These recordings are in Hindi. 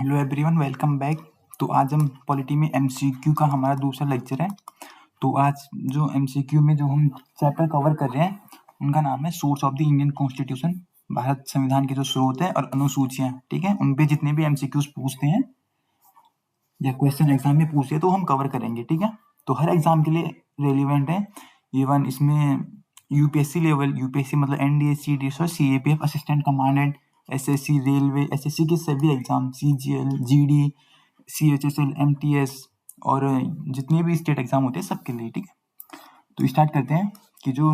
Hello everyone, welcome back. तो आज हम पॉलिटी में एमसीक्यू का हमारा दूसरा लेक्चर है। तो आज जो एमसीक्यू में जो हम चैप्टर कवर कर रहे हैं उनका नाम है source of the Indian constitution. Bharat संविधान के जो स्रोत है और अनुसूचियां, ठीक है, उन पे जितने भी एमसीक्यूज पूछते हैं या क्वेश्चन एग्जाम में पूछे तो हम कवर करेंगे, ठीक है। तो हर एग्जाम के लिए रेलिवेंट है। इवन इसमें यूपीएससी लेवल, यूपीएससी मतलब एनडीए, सीडीएस और CAPF assistant commandant, SSC, railway, SSC के सभी exam, CGL, GD, CHSL, MTS और जितने भी स्टेट एग्जाम होते हैं सबके लिए, ठीक है। तो स्टार्ट करते हैं कि जो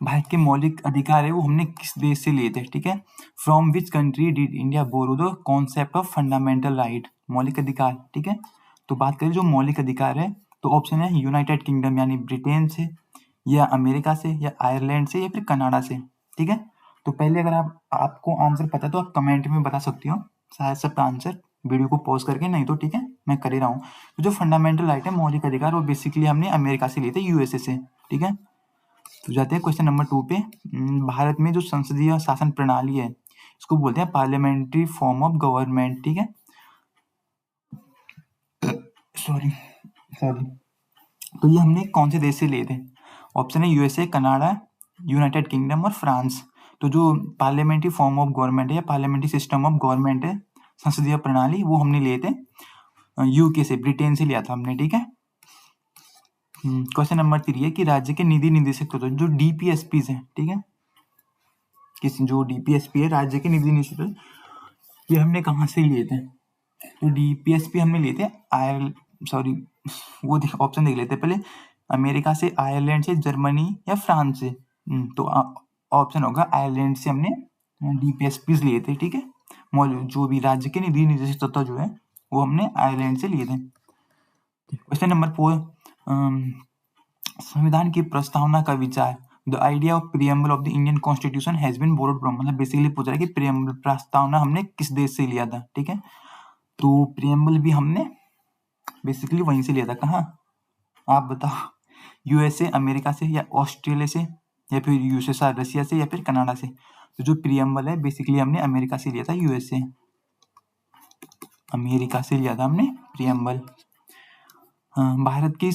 भारत के मौलिक अधिकार है वो हमने किस देश से लिए थे, ठीक है। From which country did India borrow the concept of fundamental right, मौलिक अधिकार, ठीक है। तो बात करें जो मौलिक अधिकार है तो ऑप्शन है यूनाइटेड किंगडम यानी ब्रिटेन से, या अमेरिका से, या आयरलैंड से, या फिर कनाडा से, ठीक है। तो पहले अगर आपको आंसर पता है तो आप कमेंट में बता सकती हो शायद सबका आंसर, वीडियो को पॉज करके, नहीं तो ठीक है मैं कर ही रहा हूँ। तो जो फंडामेंटल राइट है, मौलिक अधिकार, वो बेसिकली हमने अमेरिका से लिए थे, यूएसए से, ठीक है। तो जाते हैं क्वेश्चन नंबर 2 पे। भारत में जो संसदीय शासन प्रणाली है इसको बोलते हैं पार्लियामेंट्री फॉर्म ऑफ गवर्नमेंट, ठीक है। सॉरी। तो ये हमने कौन से देश से लिए थे? ऑप्शन है यूएसए, कनाडा, यूनाइटेड किंगडम और फ्रांस। तो जो पार्लियामेंट्री फॉर्म ऑफ गवर्नमेंट है या पार्लियामेंट्री सिस्टम ऑफ गवर्नमेंट है, संसदीय प्रणाली, वो हमने लिए थे यूके से, ब्रिटेन से लिया था हमने, ठीक है। क्वेश्चन नंबर 3 है कि राज्य के निधि निदेशक होते हैं जो डीपीएसपीज हैं, ठीक है। जो डीपीएसपी है राज्य के निधि निदेशक, ये हमने कहाँ से लिए थे? तो डीपीएसपी हमने लिए थे सॉरी, वो ऑप्शन देख लेते पहले। अमेरिका से, आयरलैंड से, जर्मनी या फ्रांस से। तो ऑप्शन होगा आयरलैंड से हमने डीपीएसपी लिए थे, ठीक है। जो भी राज्य के निधि निदेशक तत्व जो है वो हमने आयरलैंड से लिए थे। क्वेश्चन नंबर 4, संविधान की प्रस्तावना का विचार, the idea of preamble of the Indian constitution has been borrowed from, मतलब बेसिकली पूछ रहा है कि प्रीएम्बल, प्रस्तावना हमने किस देश से लिया था, ठीक है। तो प्रीएम्बल भी हमने बेसिकली वहीं से लिया था। कहाँ आप बताओ? यूएसए, अमेरिका से, या ऑस्ट्रेलिया से, या फिर यूएसएसआर, रशिया से, या फिर कनाडा से। तो जो प्रीएम्बल है बेसिकली हमने अमेरिका से लिया था, यूएसए, अमेरिका से लिया था हमने प्रीएम्बल। भारत की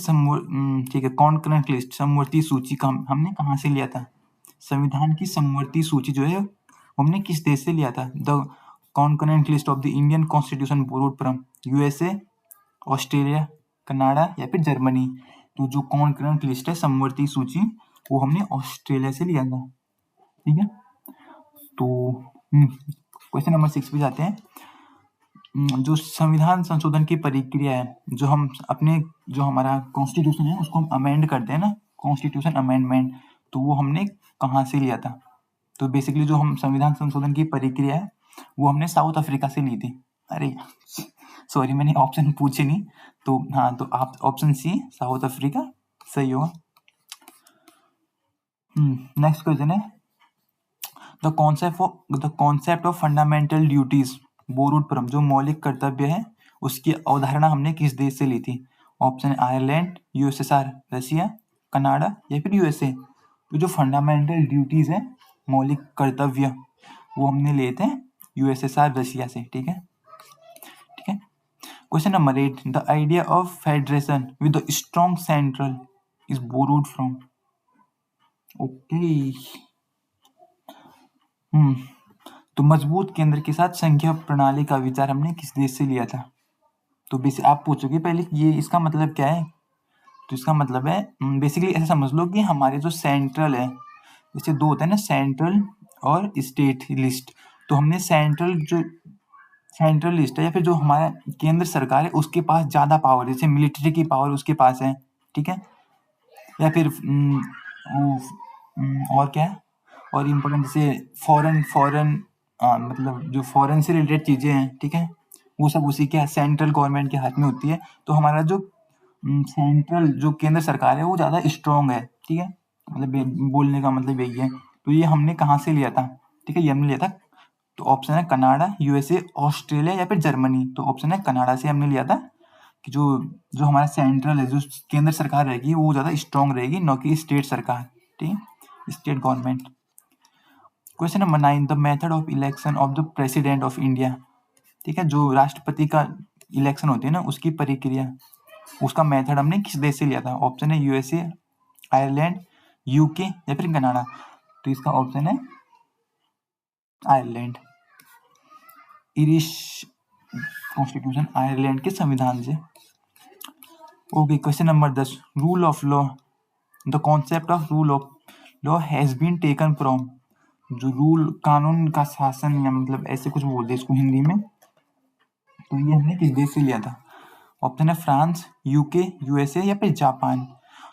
ठीक है, कॉन्करेंट लिस्ट, समवर्ती सूची का हमने कहाँ से लिया था? संविधान की समवर्ती सूची जो है हमने किस देश से लिया था? The concurrent list of the Indian constitution borrowed from USA, Australia, Canada या फिर जर्मनी। तो जो कॉन्करेंट लिस्ट है, समवर्ती सूची, वो हमने ऑस्ट्रेलिया से लिया था, ठीक है। तो क्वेश्चन नंबर 6 पे जाते हैं। जो संविधान संशोधन की प्रक्रिया है, जो हम अपने, जो हमारा कॉन्स्टिट्यूशन है उसको हम अमेंड करते हैं ना, कॉन्स्टिट्यूशन अमेंडमेंट, तो वो हमने कहाँ से लिया था? तो बेसिकली जो हम संविधान संशोधन की प्रक्रिया है वो हमने साउथ अफ्रीका से ली थी। अरे सॉरी, मैंने ऑप्शन पूछे नहीं। तो हाँ, तो आप ऑप्शन सी, साउथ अफ्रीका, सही होगा। नेक्स्ट क्वेश्चन है, the concept of fundamental duties borrowed from, जो मौलिक कर्तव्य है उसकी अवधारणा हमने किस देश से ली थी? ऑप्शन है आयरलैंड, यूएसएसआर, रशिया, कनाडा या फिर यूएसए। तो जो फंडामेंटल ड्यूटीज है, मौलिक कर्तव्य, वो हमने लिए थे यूएसएसआर, रशिया से, ठीक है। ठीक है। Question number 8, the idea of federation with the strong central is borrowed from. Okay. तो मजबूत केंद्र के साथ संघीय प्रणाली का विचार हमने किस देश से लिया था? तो आप पूछोगे पहले ये इसका मतलब क्या है? तो इसका मतलब है बेसिकली ऐसे समझ लो कि हमारे जो सेंट्रल है, जैसे दो होते हैं ना, सेंट्रल और स्टेट लिस्ट। तो हमने सेंट्रल लिस्ट है या फिर जो हमारा केंद्र सरकार है उसके पास ज़्यादा पावर, जैसे मिलिट्री की पावर उसके पास है, ठीक है। या फिर और क्या है, और इम्पोर्टेंट जैसे फॉरेन मतलब जो फॉरेन से रिलेटेड चीज़ें हैं, ठीक है, वो सब उसी के सेंट्रल गवर्नमेंट के हाथ में होती है। तो हमारा जो सेंट्रल जो केंद्र सरकार है वो ज़्यादा स्ट्रॉन्ग है, ठीक है, मतलब बोलने का मतलब यही है। तो ये हमने कहाँ से लिया था? ठीक है, ये हमने लिया था, तो ऑप्शन है कनाडा, यूएसए, ऑस्ट्रेलिया या फिर जर्मनी। तो ऑप्शन है कनाडा से हमने लिया था कि जो जो हमारा सेंट्रल है, जो केंद्र सरकार रहेगी वो ज़्यादा स्ट्रॉन्ग रहेगी, न कि स्टेट सरकार, ठीक है, state government. Question number 9, the method of election of the president of India, ठीक है, जो राष्ट्रपति का इलेक्शन होती है ना, उसकी प्रक्रिया, उसका मेथड हमने किस देश से लिया था? ऑप्शन है यूएसए, आयरलैंड, यूके या फिर कनाडा। तो इसका ऑप्शन है आयरलैंड। इरिश कॉन्स्टिट्यूशन आयरलैंड के संविधान से। Okay, question number 10, rule of law. The concept of rule of law has been taken from. जो रूल, कानून का शासन, या मतलब ऐसे कुछ बोलते हैं इसको हिंदी में, तो ये हमने किस देश से लिया था? ऑप्शन है फ्रांस, यूके, यूएसए या फिर जापान।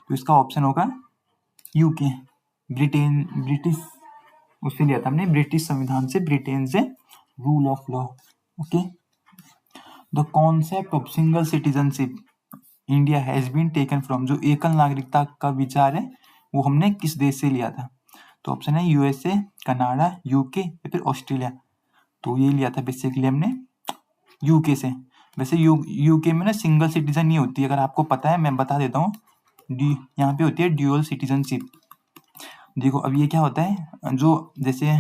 तो इसका ऑप्शन होगा यूके, ब्रिटेन, ब्रिटिश, उससे लिया था हमने, ब्रिटिश संविधान से, ब्रिटेन से rule of law. Okay, the concept of single citizenship India has been taken from. जो एकल नागरिकता का विचार है वो हमने किस देश से लिया था? तो ऑप्शन है यूएसए, कनाडा, यूके या फिर ऑस्ट्रेलिया। तो ये लिया था बेसिकली हमने यूके से। वैसे यूके में ना सिंगल सिटीजन नहीं होती, अगर आपको पता है मैं बता देता हूँ। यहाँ पे होती है ड्यूअल सिटीजनशिप। देखो अब ये क्या होता है, जो जैसे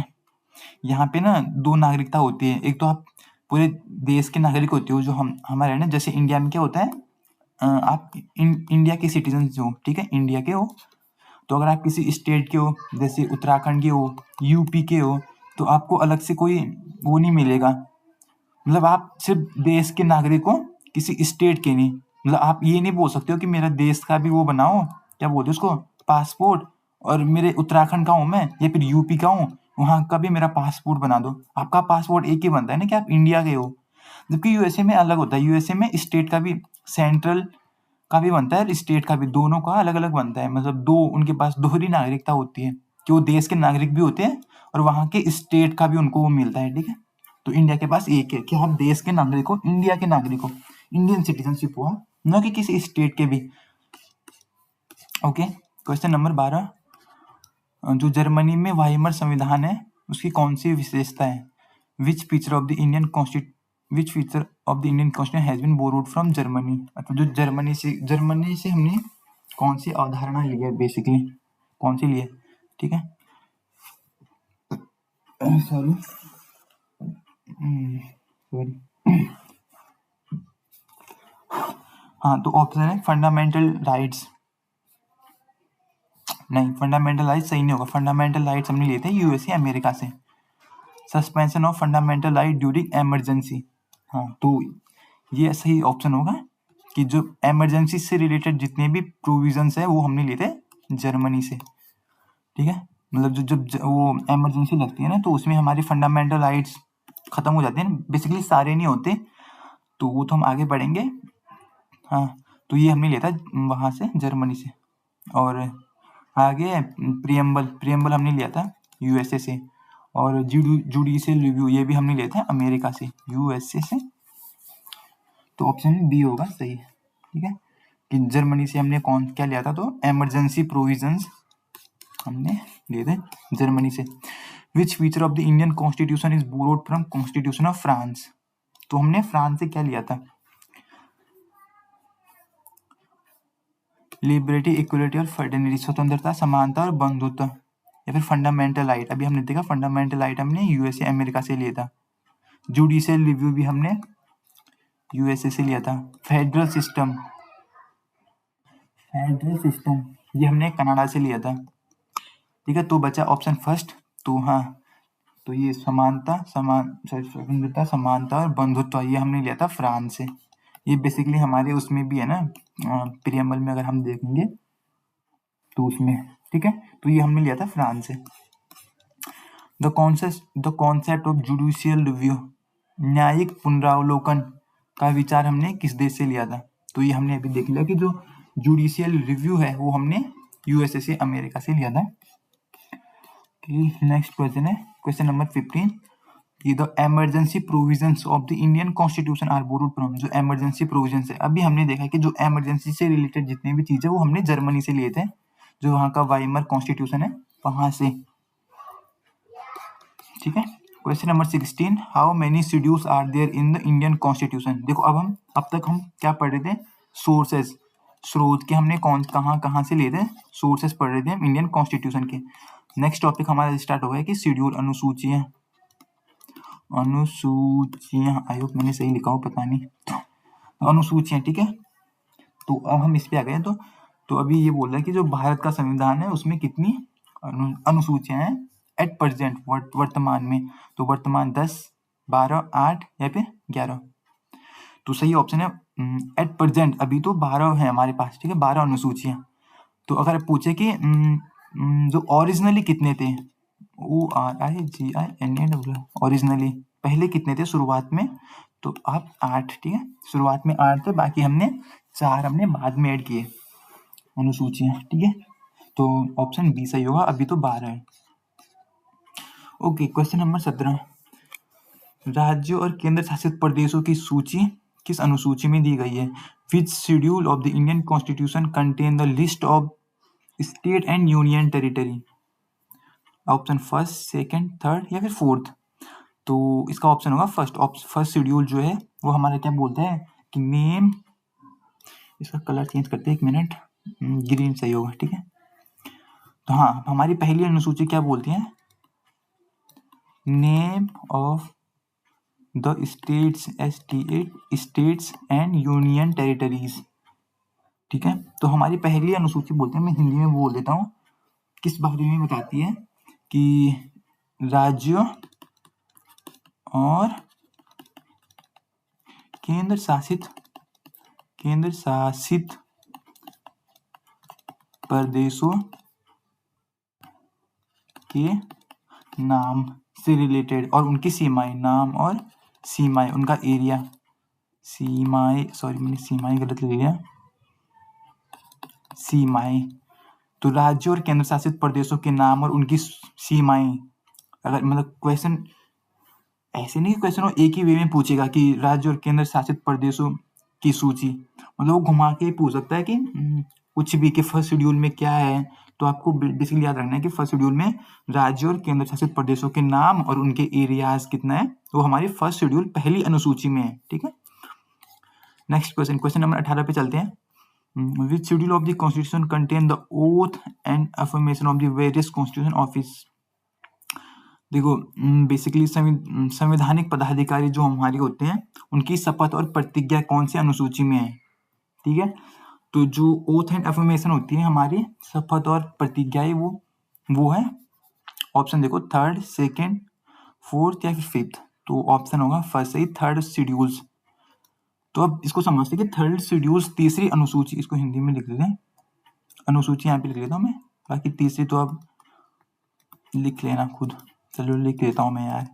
यहाँ पे ना दो नागरिकता होती है, एक तो आप पूरे देश के नागरिक होते हो, जो हम हमारे ना, जैसे इंडिया में क्या होता है, आप इंडिया के सिटीजन हो, ठीक है, इंडिया के हो। तो अगर आप किसी स्टेट के हो, जैसे उत्तराखंड के हो, यूपी के हो, तो आपको अलग से कोई वो नहीं मिलेगा, मतलब आप सिर्फ देश के नागरिक हो, किसी स्टेट के नहीं। मतलब आप ये नहीं बोल सकते हो कि मेरा देश का भी वो बनाओ, क्या बोलते हैं उसको, पासपोर्ट, और मेरे उत्तराखंड का हूँ मैं या फिर यूपी का हूँ, वहाँ का भी मेरा पासपोर्ट बना दो। आपका पासपोर्ट एक ही बनता है ना कि आप इंडिया के हो। जबकि यूएसए में अलग होता है, यूएसए में स्टेट का भी, सेंट्रल का भी बनता है, स्टेट का भी, दोनों का अलग अलग बनता है। मतलब दो, उनके पास दोहरी नागरिकता होती है कि वो देश के नागरिक भी होते हैं और वहाँ के स्टेट का भी उनको वो मिलता है, ठीक है। तो इंडिया के पास एक है कि हम देश के नागरिक हो, इंडिया के नागरिक हो, इंडियन सिटीजनशिप हुआ, न कि किसी स्टेट के भी। ओके, क्वेश्चन नंबर 12, जो जर्मनी में वाइमर संविधान है उसकी कौन सी विशेषता है? Which feature of the Indian constitution has been borrowed from Germany. मतलब जो जर्मनी से हमने कौन सी अवधारणा ली है, बेसिकली कौन सी ली है, ठीक है। सॉरी, हाँ, तो ऑप्शन है फंडामेंटल राइट्स। नहीं, फंडामेंटल राइट्स सही नहीं होगा, फंडामेंटल राइट्स हमने लिए थे यूएसए अमेरिका से। Suspension of fundamental right during emergency, हाँ, तो ये सही ऑप्शन होगा कि जो इमरजेंसी से रिलेटेड जितने भी प्रोविजंस है वो हमने लिए थे जर्मनी से, ठीक है। मतलब जब वो इमरजेंसी लगती है ना, तो उसमें हमारी फंडामेंटल राइट्स खत्म हो जाते हैं, बेसिकली सारे नहीं होते, तो वो तो हम आगे बढ़ेंगे। हाँ, तो ये हमने लिया था वहाँ से, जर्मनी से। और आगे प्रियम्बल हमने लिया था यूएसए से। और जुडिशियल रिव्यू ये भी हमने लिया था अमेरिका से, यूएसए से। तो ऑप्शन बी होगा सही, ठीक है, कि जर्मनी से हमने कौन क्या लिया था, तो इमरजेंसी प्रोविजंस हमने लिए थे जर्मनी से। विच feature of the Indian constitution is borrowed from constitution of France. तो हमने फ्रांस से क्या लिया था? लिबर्टी, इक्वलिटी और फर्टर्निटी, स्वतंत्रता, समानता और बंधुत्व, या फिर फंडामेंटल राइट। अभी हमने देखा फंडामेंटल राइट हमने यूएसए अमेरिका से लिया था। जुडिशियल रिव्यू भी हमने यूएसए से लिया था। फेडरल सिस्टम ये हमने कनाडा से लिया था, ठीक है। तो बचा ऑप्शन फर्स्ट, तो हाँ, तो ये स्वतंत्रता, समानता और बंधुत्व ये हमने लिया था फ्रांस से। ये बेसिकली हमारे उसमें भी है ना, प्रियम्बल में अगर हम देखेंगे तो उसमें, ठीक है, तो ये हमने लिया था फ्रांस से। The concept of judicial review, न्यायिक पुनरावलोकन का विचार हमने किस देश से लिया था? तो ये हमने अभी देख लिया कि जो जुडिशियल रिव्यू है वो हमने यूएसए से अमेरिका से लिया था। नेक्स्ट क्वेश्चन है question number 15, the emergency provisions of the Indian constitution are borrowed from. जो इमरजेंसी प्रोविजंस है, अभी हमने देखा कि जो इमरजेंसी से रिलेटेड जितनी भी चीजें वो हमने जर्मनी से लिए थे, जो वहाँ का वाइमर कॉन्स्टिट्यूशन है वहां से, ठीक है। Question number 16, how many schedules are there in the Indian constitution. देखो अब तक हम क्या पढ़ रहे थे, सोर्सेज, स्रोत के हमने कहाँ से लिए थे, सोर्सेज पढ़ रहे थे हम इंडियन कॉन्स्टिट्यूशन के। नेक्स्ट टॉपिक हमारा स्टार्ट हो गया कि शेड्यूल, अनुसूचियां। अनुसूचियां, आयोग मैंने सही लिखा हो पता नहीं, तो अनुसूचियां, ठीक है। तो अब हम इस पे आ गए। तो अभी ये बोल रहा है कि जो भारत का संविधान है उसमें कितनी अनुसूचियां हैं एट प्रेजेंट, वर्तमान में। तो वर्तमान 10, 12, 8 या फिर 11। तो सही ऑप्शन है एट प्रेजेंट, अभी तो 12 है हमारे पास, ठीक है, 12 अनुसूचियां। तो अगर पूछे कि जो ओरिजिनली कितने थे, ORIGINAL, ओरिजिनली पहले कितने थे शुरुआत में, तो आप 8, ठीक है, शुरुआत में 8 थे, बाकी हमने 4 हमने बाद में ऐड किए अनुसूचियां, ठीक है। तो ऑप्शन बी सही होगा, अभी तो 12 है। ओके, क्वेश्चन नंबर 17, राज्यों और केंद्र शासित प्रदेशों की सूची किस अनुसूची में दी गई है? Which schedule of the Indian constitution contain the list of state and union territory? Option first, second, third या फिर फोर्थ। तो इसका ऑप्शन होगा फर्स्ट। फर्स्ट शेड्यूल जो है वो हमारा क्या बोलता है कि नेम, इसका कलर चेंज करते हैं, 1 मिनट, ग्रीन सही होगा, ठीक है। तो हाँ, हमारी पहली अनुसूची क्या बोलती है? Name of the states, states and union territories, ठीक है। तो हमारी पहली अनुसूची बोलते हैं, मैं हिंदी में बोल देता हूँ, किस बारे में बताती है कि राज्यों और केंद्र शासित प्रदेशों के नाम से रिलेटेड और उनकी सीमाएं, नाम और सीमाएं, उनका एरिया, सीमाएं, सॉरी मैंने सीमाएं गलत ले लिया, सीमाएं। तो राज्य और केंद्र शासित प्रदेशों के नाम और उनकी सीमाएं, अगर मतलब क्वेश्चन ऐसे नहीं, क्वेश्चन वो एक ही वे में पूछेगा कि राज्य और केंद्र शासित प्रदेशों की सूची, मतलब वो घुमा के पूछ सकता है कि कुछ भी, कि फर्स्ट शेड्यूल में क्या है। तो आपको बेसिकली याद रखना है कि फर्स्ट शेड्यूल में राज्य और केंद्र शासित प्रदेशों के नाम और उनके एरियाज कितना है, तो हमारी फर्स्ट शेड्यूल पहली अनुसूची में है, ठीक है। नेक्स्ट क्वेश्चन, क्वेश्चन नंबर 18 पे चलते हैं। Which schedule of the constitution contain the oath and affirmation of the various constitution office? देखो, बेसिकली संवैधानिक पदाधिकारी जो हमारे होते हैं उनकी शपथ और प्रतिज्ञा कौन सी अनुसूची में है, ठीक है। तो जो ओथ एंड अफर्मेशन होती है हमारी शपथ और प्रतिज्ञाएं, वो है, ऑप्शन देखो, थर्ड, सेकंड, फोर्थ या फिर फिफ्थ। तो ऑप्शन होगा फर्स्ट सही, थर्ड शेड्यूल्स। तो अब इसको समझते हैं कि थर्ड शेड्यूल्स तीसरी अनुसूची, इसको हिंदी में लिख लेते हैं, अनुसूची यहाँ पे लिख लेता हूँ मैं, बाकी तीसरी तो अब लिख लेना खुद, चलो लिख लेता हूँ मैं यार,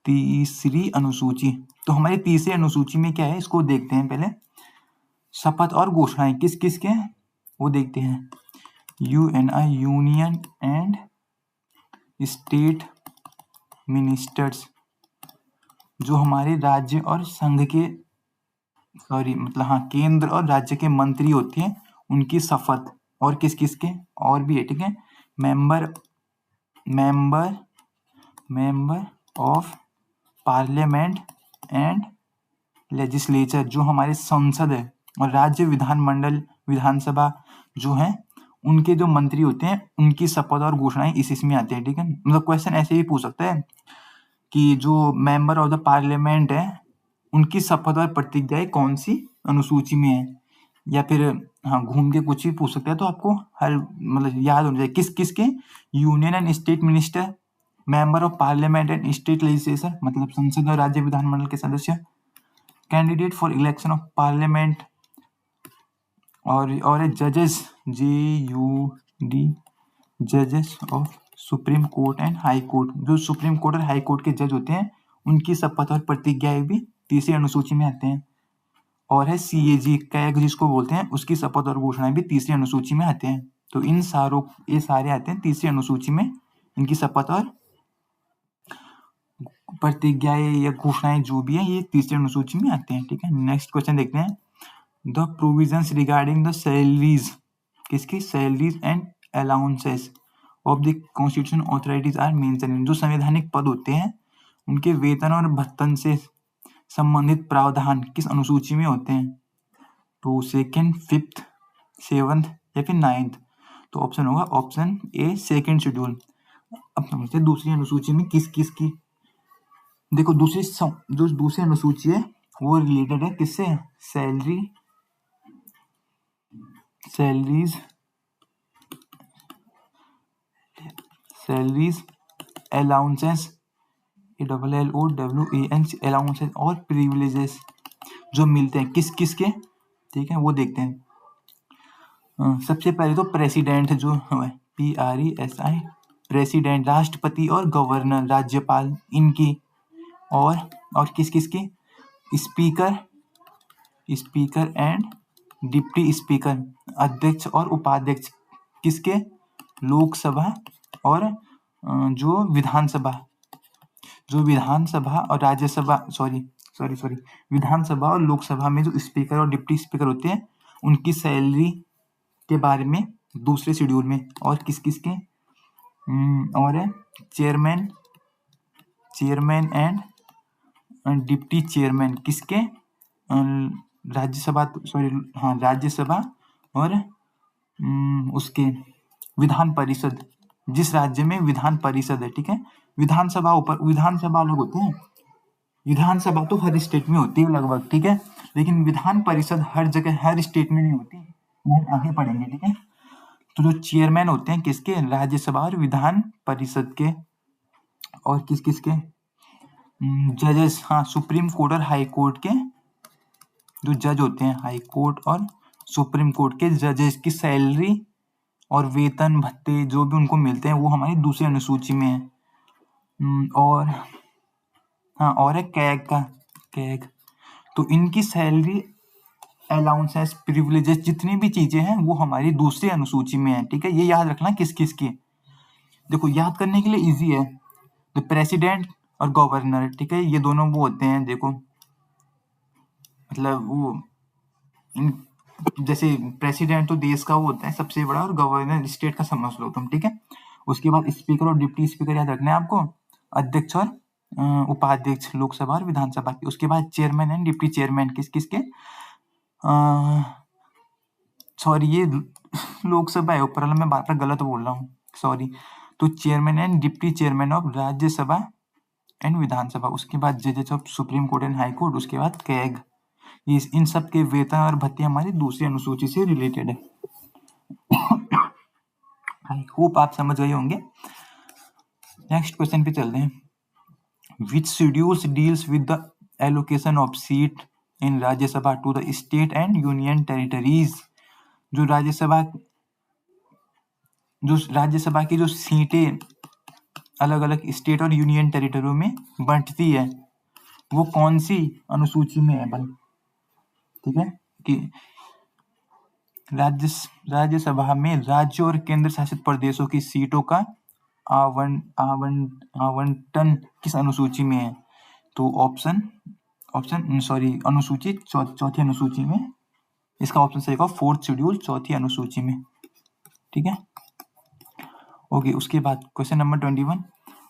तीसरी अनुसूची। तो हमारी तीसरी अनुसूची में क्या है, इसको देखते हैं पहले। शपथ और घोषणाएं किस किस के, वो देखते हैं। UNI, union and state ministers, जो हमारे राज्य और संघ के, सॉरी मतलब हाँ, केंद्र और राज्य के मंत्री होते हैं, उनकी शपथ, और किस किस के और भी है, ठीक है। Member of parliament and legislature, जो हमारे संसद है और राज्य विधानमंडल, विधानसभा जो है, उनके जो मंत्री होते हैं, उनकी शपथ और घोषणाएं इसमें आती है, ठीक है। मतलब क्वेश्चन ऐसे ही पूछ सकता है कि जो मेंबर ऑफ द पार्लियामेंट है उनकी शपथ और प्रतिज्ञाएं कौन सी अनुसूची में है, या फिर हाँ, घूम के कुछ भी पूछ सकता है। तो आपको हर मतलब याद होना चाहिए किस किस के, union and state minister, member of parliament and state legislature, मतलब संसद और राज्य विधानमंडल के सदस्य, candidate for election of parliament, और जजेस, JUD, जजेस of supreme court and high court, जो सुप्रीम कोर्ट और हाई कोर्ट के जज होते हैं, उनकी शपथ और प्रतिज्ञाएं भी तीसरी अनुसूची में आते हैं। और है CAG, कैग जिसको बोलते हैं, उसकी शपथ और घोषणाएं भी तीसरी अनुसूची में आते हैं। तो इन सारों, ये सारे आते हैं तीसरी अनुसूची में, इनकी शपथ और प्रतिज्ञाएं या घोषणाएं जो भी है, ये तीसरी अनुसूची में आते हैं, ठीक है। नेक्स्ट क्वेश्चन देखते हैं। The provisions regarding the salaries, किसकी, salaries and allowances of the constitution authorities are mention, जो संवैधानिक पद होते हैं उनके वेतन और भत्तन से संबंधित प्रावधान किस अनुसूची में होते हैं? तो सेकंड, फिफ्थ, सेवंथ या फिर 9th। तो ऑप्शन होगा ऑप्शन ए, सेकंड शेड्यूल। अब समझते हैं दूसरी अनुसूची में किस किस की देखो जो दूसरी अनुसूची है वो रिलेटेड है किससे, सैलरीज अलाउंसेस, ALLOWANCE अलाउंसेस और प्रिविलेजेस जो मिलते हैं किस किस के, ठीक है वो देखते हैं। सबसे पहले तो प्रेसिडेंट जो है PRESI, प्रेसिडेंट राष्ट्रपति और गवर्नर राज्यपाल इनकी, और किस किस की, स्पीकर एंड डिप्टी स्पीकर, अध्यक्ष और उपाध्यक्ष किसके, लोकसभा और जो विधानसभा और राज्यसभा, सॉरी विधानसभा और लोकसभा में जो स्पीकर और डिप्टी स्पीकर होते हैं उनकी सैलरी के बारे में दूसरे शेड्यूल में, और किस किस के, और है चेयरमैन एंड डिप्टी चेयरमैन किसके, राज्यसभा और उसके विधान परिषद, जिस राज्य में विधान परिषद है, ठीक है। विधानसभा अलग होते हैं, विधानसभा तो हर स्टेट में होती है लगभग, ठीक है, लेकिन विधान परिषद हर जगह हर स्टेट में नहीं होती, वो हम आगे पढ़ेंगे, ठीक है। तो जो चेयरमैन होते हैं किसके, राज्यसभा और विधान परिषद के, और किस किस के, जजेस, सुप्रीम कोर्ट और हाई कोर्ट के जो जज होते हैं, हाई कोर्ट और सुप्रीम कोर्ट के जजेस की सैलरी और वेतन भत्ते जो भी उनको मिलते हैं वो हमारी दूसरी अनुसूची में है। और है कैग, तो इनकी सैलरी अलाउंसेस प्रिविलेजेस जितनी भी चीजें हैं वो हमारी दूसरी अनुसूची में है, ठीक है। ये याद रखना किस किस की, देखो याद करने के लिए इजी है, तो प्रेसिडेंट और गवर्नर, ठीक है, ये दोनों वो होते हैं, देखो मतलब वो जैसे प्रेसिडेंट तो देश का वो होता है सबसे बड़ा, और गवर्नर स्टेट का समझ लो तुम, ठीक है। उसके बाद स्पीकर और डिप्टी स्पीकर याद रखना है आपको, अध्यक्ष और उपाध्यक्ष लोकसभा और विधानसभा की। उसके बाद चेयरमैन एंड डिप्टी चेयरमैन किस किस के, सॉरी ये लोकसभा है, ऊपर वाला मैं बार बार गलत बोल रहा हूँ, सॉरी। तो chairman and deputy chairman of Rajya Sabha and Vidhan Sabha, उसके बाद जजेस of supreme court and high court, उसके बाद कैग, इन सब के वेतन और भत्ते हमारी दूसरी अनुसूची से रिलेटेड है। आई होप आप समझ गए होंगे। नेक्स्ट क्वेश्चन पे चलते हैं। Which schedules deals with the allocation of seat in Rajya Sabha to the state and union territories? जो राज्यसभा की जो सीटें अलग अलग स्टेट और यूनियन टेरिटरी में बंटती है वो कौन सी अनुसूची में है भाई, ठीक है, कि राज्यसभा में राज्य और केंद्र शासित प्रदेशों की सीटों का आवंटन किस अनुसूची में है, तो अनुसूची चौथी अनुसूची में, इसका ऑप्शन सही होगा फोर्थ शेड्यूल चौथी अनुसूची में, ठीक है। ओके, उसके बाद क्वेश्चन नंबर 21,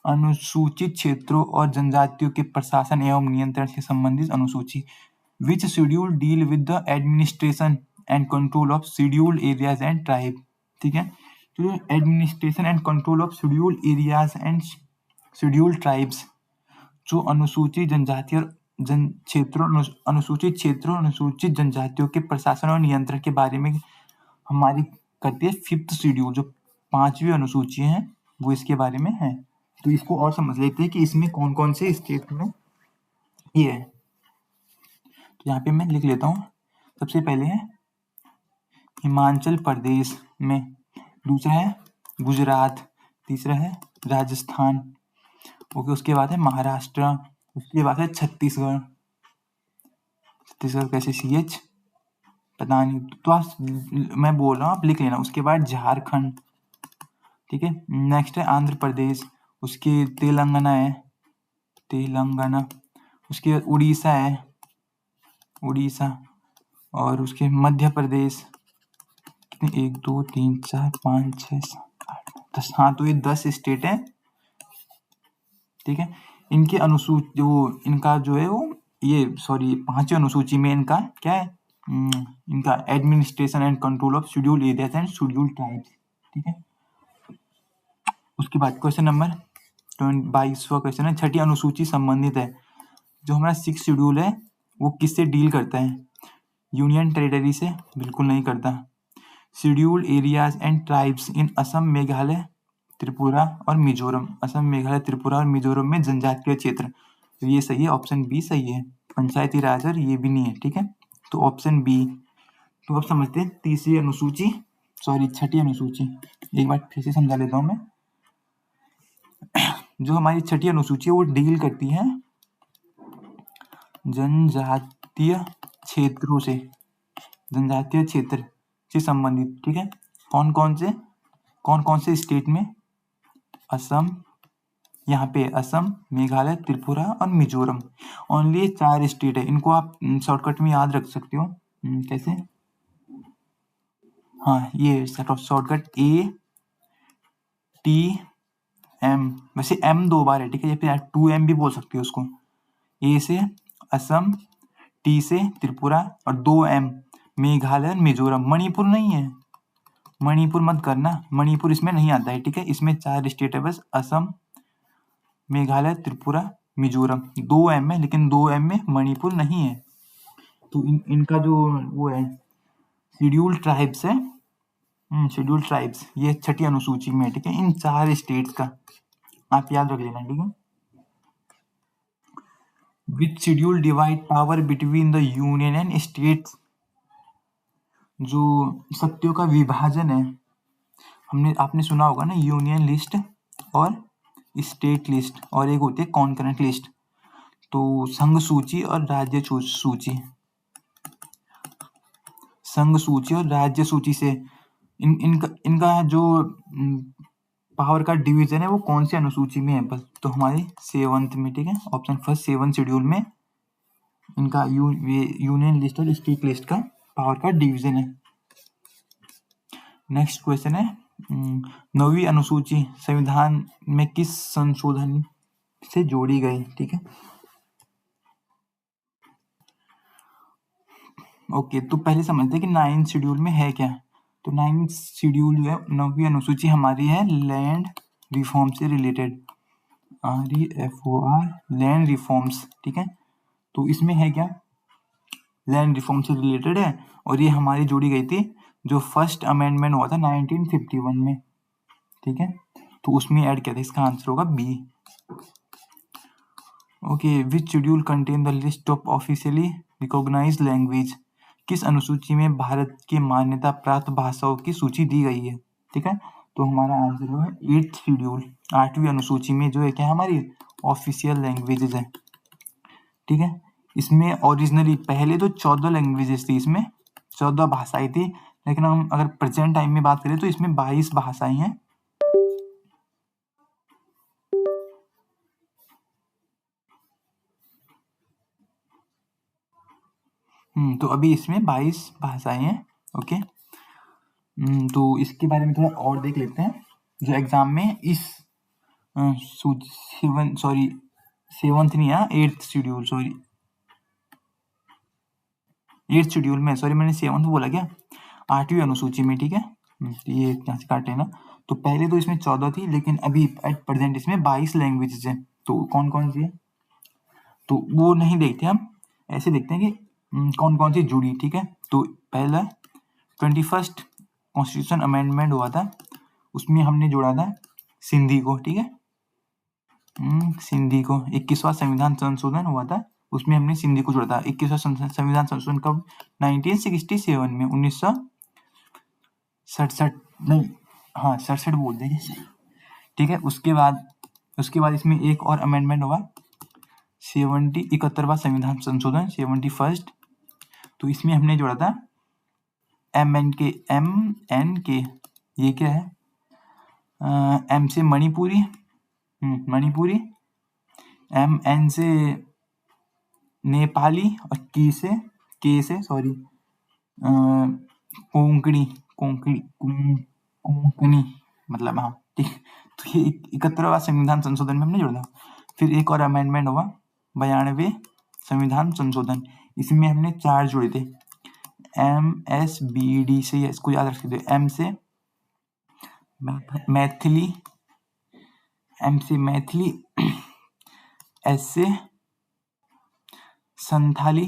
अनुसूचित क्षेत्रों और जनजातियों के प्रशासन एवं नियंत्रण से संबंधित अनुसूची। Which schedule deal with the administration and control of scheduled areas and tribe, ठीक है। तो administration and control of scheduled areas and scheduled tribes जो अनुसूचित जनजाति और अनुसूचित क्षेत्रों अनुसूचित जनजातियों के प्रशासन और नियंत्रण के बारे में हमारी करती है फिफ्थ शेड्यूल, जो 5वीं अनुसूची है वो इसके बारे में है। तो इसको और समझ लेते हैं कि इसमें कौन कौन से स्टेट में ये है। तो यहाँ पे मैं लिख लेता हूँ, सबसे पहले है हिमाचल प्रदेश में, दूसरा है गुजरात, तीसरा है राजस्थान, ओके, उसके बाद है महाराष्ट्र, उसके बाद है छत्तीसगढ़ कैसे CH पता नहीं, तो मैं बोल रहा हूँ आप लिख लेना। उसके बाद झारखंड, ठीक है। नेक्स्ट है आंध्र प्रदेश, उसके तेलंगाना, उसके बाद उड़ीसा है और उसके मध्य प्रदेश, कितने 1 2 3 4 5 6 7 8 10, हाँ तो ये 10 स्टेट है, ठीक है। इनके इनका जो है वो ये 5वीं अनुसूची में इनका क्या है, इनका administration and control of scheduled areas and scheduled tribes, ठीक है। उसके बाद क्वेश्चन नंबर 22वां क्वेश्चन है, छठी अनुसूची संबंधित है। जो हमारा 6 शेड्यूल है वो किससे डील करता है? यूनियन टेरिटरी से? बिल्कुल नहीं करता। Scheduled areas and tribes in Assam, Meghalaya, Tripura और मिजोरम। असम, मेघालय, त्रिपुरा और मिजोरम में जनजातीय क्षेत्र, तो ये सही है, ऑप्शन बी सही है। पंचायती राज और ये भी नहीं है, ठीक है, तो ऑप्शन बी। तो अब समझते हैं तीसरी अनुसूची, सॉरी छठी अनुसूची। एक बार फिर से समझा लेता हूँ मैं। जो हमारी छठी अनुसूची है वो डील करती है जनजातीय क्षेत्रों से, जनजातीय क्षेत्र से संबंधित, ठीक है। कौन कौन से स्टेट में? असम, यहाँ पे असम, मेघालय, त्रिपुरा और मिजोरम। ओनली ये 4 स्टेट है, इनको आप शॉर्टकट में याद रख सकते हो। कैसे? हाँ, ये शॉर्टकट ATM, वैसे M 2 बार है, ठीक है, या फिर 2M भी बोल सकते हो उसको। A से असम, T से त्रिपुरा और 2M मेघालय और मिजोरम। मणिपुर नहीं है, मणिपुर मत करना, मणिपुर इसमें नहीं आता है, ठीक है। इसमें 4 स्टेट है बस, असम, मेघालय, त्रिपुरा, मिजोरम। 2M है, लेकिन 2M में मणिपुर नहीं है। तो इनका जो वो है शेड्यूल्ड ट्राइब्स है, शेड्यूल्ड ट्राइब्स, ये छठी अनुसूची में, ठीक है। इन 4 स्टेट्स का आप याद रख लेना, ठीक है। Which schedule divide power between the union and states? जो शक्तियों का विभाजन है, आपने सुना होगा ना, यूनियन लिस्ट और स्टेट लिस्ट, और एक होती है कॉन्करेंट लिस्ट। तो संघ सूची और राज्य सूची, संघ सूची और राज्य सूची से इनका जो पावर का डिवीजन है वो कौन सी अनुसूची में है? बस, तो हमारी 7th में, ठीक है, ऑप्शन फर्स्ट 7th शेड्यूल में इनका यूनियन लिस्ट और स्टेट लिस्ट का पावर का डिवीजन है। नेक्स्ट क्वेश्चन है, 9वीं अनुसूची संविधान में किस संशोधन से जोड़ी गई? ठीक है, ओके, तो पहले समझते हैं कि 9th शेड्यूल में है क्या। तो 9th शेड्यूल जो है, 9वीं अनुसूची हमारी है लैंड रिफॉर्म से रिलेटेड, REFOR, लैंड रिफॉर्म्स, ठीक है। तो इसमें है क्या, लैंड रिफॉर्म से रिलेटेड है, और ये हमारी जोड़ी गई थी जो फर्स्ट अमेंडमेंट हुआ था 1951 में, ठीक है, तो उसमें ऐड किया था। इसका आंसर होगा B. Okay, which schedule contain the list of officially recognised language? किस अनुसूची में भारत की मान्यता प्राप्त भाषाओं की सूची दी गई है? ठीक है, तो हमारा आंसर होगा 8th शेड्यूल, 8वीं अनुसूची में जो है क्या हमारी ऑफिशियल लैंग्वेजेस है, ठीक है। इसमें ओरिजिनली पहले तो 14 लैंग्वेजेस थी, इसमें 14 भाषाएं थी, लेकिन हम अगर प्रेजेंट टाइम में बात करें तो इसमें 22 भाषाएं हैं। तो अभी इसमें 22 भाषाएं हैं, ओके। तो इसके बारे में थोड़ा और देख लेते हैं। जो एग्जाम में इस 7th नहीं है, 8th schedule, sorry 8th schedule में, सॉरी मैंने 7th बोला क्या, 8वीं अनुसूची में, ठीक है। ये यहाँ से काटे ना, तो पहले तो इसमें 14 थी, लेकिन अभी एट प्रेजेंट इसमें 22 लैंग्वेजेस हैं। तो कौन कौन सी है, तो वो नहीं देखते हम, ऐसे देखते हैं कि कौन कौन सी जुड़ी, ठीक है। तो पहला 21st कॉन्स्टिट्यूशन अमेंडमेंट हुआ था, उसमें हमने जोड़ा था सिंधी को, ठीक है, सिंधी को। 21वां संविधान संशोधन हुआ था, उसमें हमने सिंधी को जोड़ा था। 21वां संविधान संशोधन कब? 1967 में, 1967 नहीं, हाँ 67 बोल देंगे, ठीक है। उसके बाद इसमें एक और अमेंडमेंट हुआ, 71वां संविधान संशोधन, 71st। तो इसमें हमने जोड़ा था MNK, ये क्या है, M से मणिपुरी, MN से नेपाली, और के से सॉरी कोंकणी मतलब, हाँ ठीक। तो ये 71वां संविधान संशोधन में हमने जोड़ा। फिर एक और अमेंडमेंट हुआ 92वें संविधान संशोधन, इसमें हमने 4 जोड़े थे, MSBD से, इसको याद रख सकते हो। M से मैथिली, MC मैथिली, S से संथाली,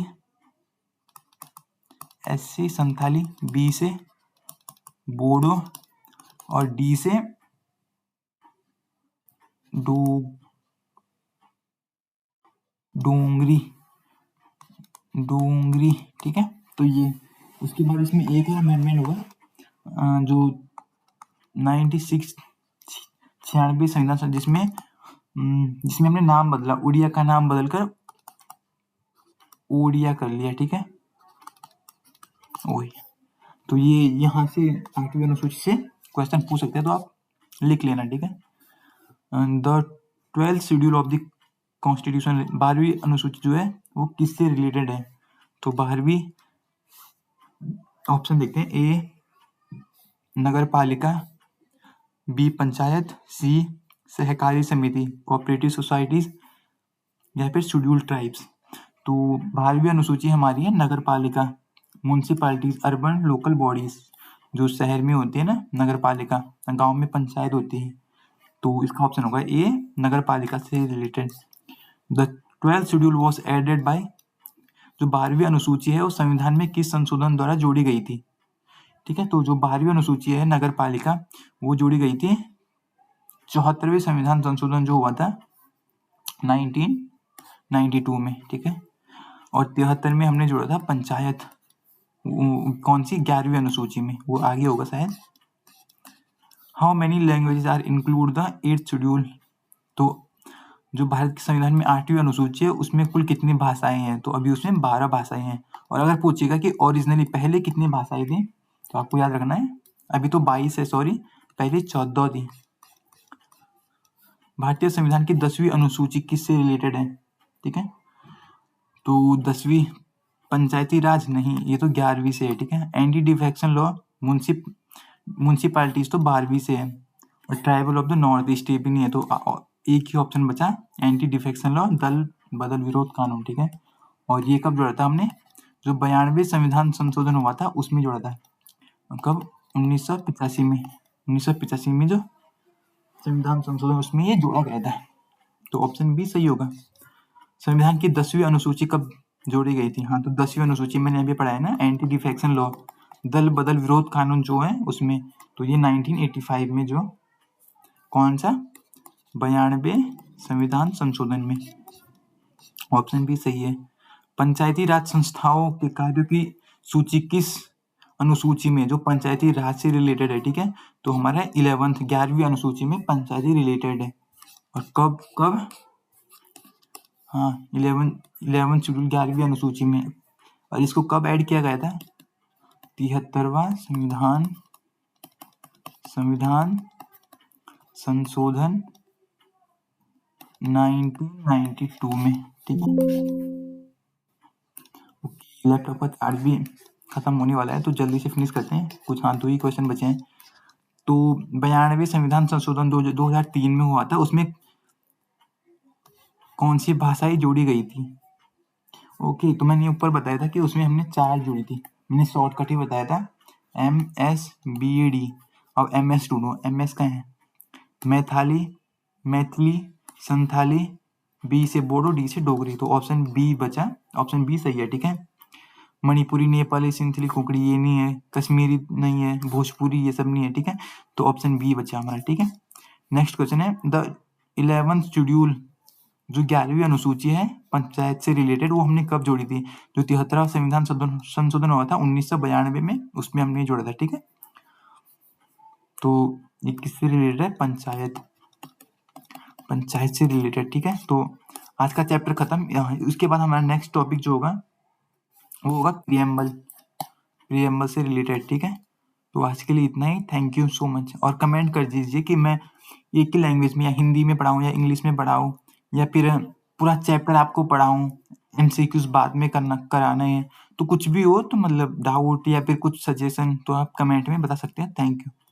S से संथाली, B से बोडो और D से डोंगरी। ठीक है, तो ये उसके बाद इसमें एक और अमेंडमेंट होगा जो 96 96 संविधान, जिसमें हमने नाम बदला, उड़िया का नाम बदलकर ओडिया कर लिया। ठीक है, वही। तो ये यहाँ से 8वीं अनुसूची से क्वेश्चन पूछ सकते हैं, तो आप लिख लेना। ठीक है, the 12th schedule of the constitution, 12वीं अनुसूची जो है वो किससे रिलेटेड है? तो 12वीं ऑप्शन देखते हैं, ए नगर पालिका, बी पंचायत, सी सहकारी समिति कोऑपरेटिव सोसाइटीज, या फिर शेड्यूल ट्राइब्स। तो 12वीं अनुसूची हमारी है नगर पालिका, म्यूनसिपैलिटीज, अर्बन लोकल बॉडीज, जो शहर में होती है ना नगर पालिका, गांव में पंचायत होती है। तो इसका ऑप्शन होगा ए नगर पालिका से related. The 12th schedule was added by, जो 12वीं अनुसूची है वो संविधान में किस संशोधन द्वारा जोड़ी गई थी? ठीक है, तो जो 12वीं अनुसूची है नगर पालिका वो जोड़ी गई थी 74वें संविधान संशोधन जो हुआ था 1992 में। ठीक है, और 73 में हमने जोड़ा था पंचायत, कौन सी 11वीं अनुसूची में, वो आगे होगा शायद। How many languages are include the 8th schedule, तो जो भारत के संविधान में 8वीं अनुसूची है उसमें कुल कितनी भाषाएं हैं? तो अभी उसमें 12 भाषाएं हैं। और अगर पूछेगा कि ओरिजिनली पहले कितनी भाषाएं थी, तो आपको याद रखना है अभी तो 22 है, सॉरी पहले 14 थी। भारतीय संविधान की 10वीं अनुसूची किससे रिलेटेड है? ठीक है, तो 10वीं पंचायती राज नहीं, ये तो 11वीं से है। ठीक है, एंटी डिफेक्शन लॉ, म्यूनसिपैलिटीज तो 12वीं से है, और tribal of the north east ये भी नहीं है। तो एक ही ऑप्शन बचा एंटी डिफेक्शन लॉ, दल बदल विरोध कानून। ठीक है, और ये कब जोड़ा था हमने? जो 92 संविधान संशोधन हुआ था उसमें जोड़ा था। कब? 1985 में। 1985 में जो संविधान संशोधन उसमें ये जोड़ा गया था। तो ऑप्शन बी सही होगा। संविधान की 10वीं अनुसूची कब जोड़ी गई थी? हाँ, तो 10वीं अनुसूची मैंने अभी पढ़ा है ना, एंटी डिफेक्शन लॉ, दल बदल विरोध कानून जो है उसमें। तो ये 1985 में, जो कौन सा 92 संविधान संशोधन में। ऑप्शन बी सही है। पंचायती राज संस्थाओं के कार्यों की सूची किस अनुसूची में, जो पंचायती राज से रिलेटेड है? ठीक है, तो हमारा 11वीं अनुसूची में पंचायती रिलेटेड है। और कब? हाँ, 11 शेड्यूल 11वीं अनुसूची में। और इसको कब ऐड किया गया था? 73वां संविधान संशोधन 1992 में। ठीक है, लैपटॉप का चार्ज भी खत्म होने वाला है, तो जल्दी से फिनिश करते हैं। कुछ 2 ही क्वेश्चन बचे हैं। तो 92 संविधान संशोधन 2003 में हुआ था, उसमें कौन सी भाषाएं जोड़ी गई थी? ओके, तो मैंने ऊपर बताया था कि उसमें हमने 4 जोड़ी थी, मैंने शॉर्टकट ही बताया था, MSBD और MS दोनों। MS का है मैथिली, संथाली, B से बोडो, D से डोगरी। तो ऑप्शन बी बचा, ऑप्शन बी सही है। ठीक है, मणिपुरी, नेपाली, सिंथली, कोंकणी ये नहीं है, कश्मीरी नहीं है, भोजपुरी ये सब नहीं है। ठीक है, तो ऑप्शन बी बचा हमारा। ठीक है, नेक्स्ट क्वेश्चन है, द 11th शेड्यूल, जो 11वीं अनुसूची है पंचायत से रिलेटेड, वो हमने कब जोड़ी थी? जो 73वां संविधान संशोधन हुआ था 1992 में, उसमें हमने जोड़ा था। ठीक है, तो ये किससे रिलेटेड है? पंचायत से रिलेटेड। ठीक है, तो आज का चैप्टर खत्म। उसके बाद हमारा नेक्स्ट टॉपिक जो होगा वो होगा प्रियम्बल से रिलेटेड। ठीक है, तो आज के लिए इतना ही। Thank you so much. और कमेंट कर दीजिए कि मैं एक ही लैंग्वेज में, या हिंदी में पढ़ाऊँ या इंग्लिश में पढ़ाऊँ, या फिर पूरा चैप्टर आपको पढ़ाऊँ, MCQs बाद में कराना है। तो कुछ भी हो, तो मतलब डाउट या फिर कुछ सजेशन, तो आप कमेंट में बता सकते हैं। Thank you.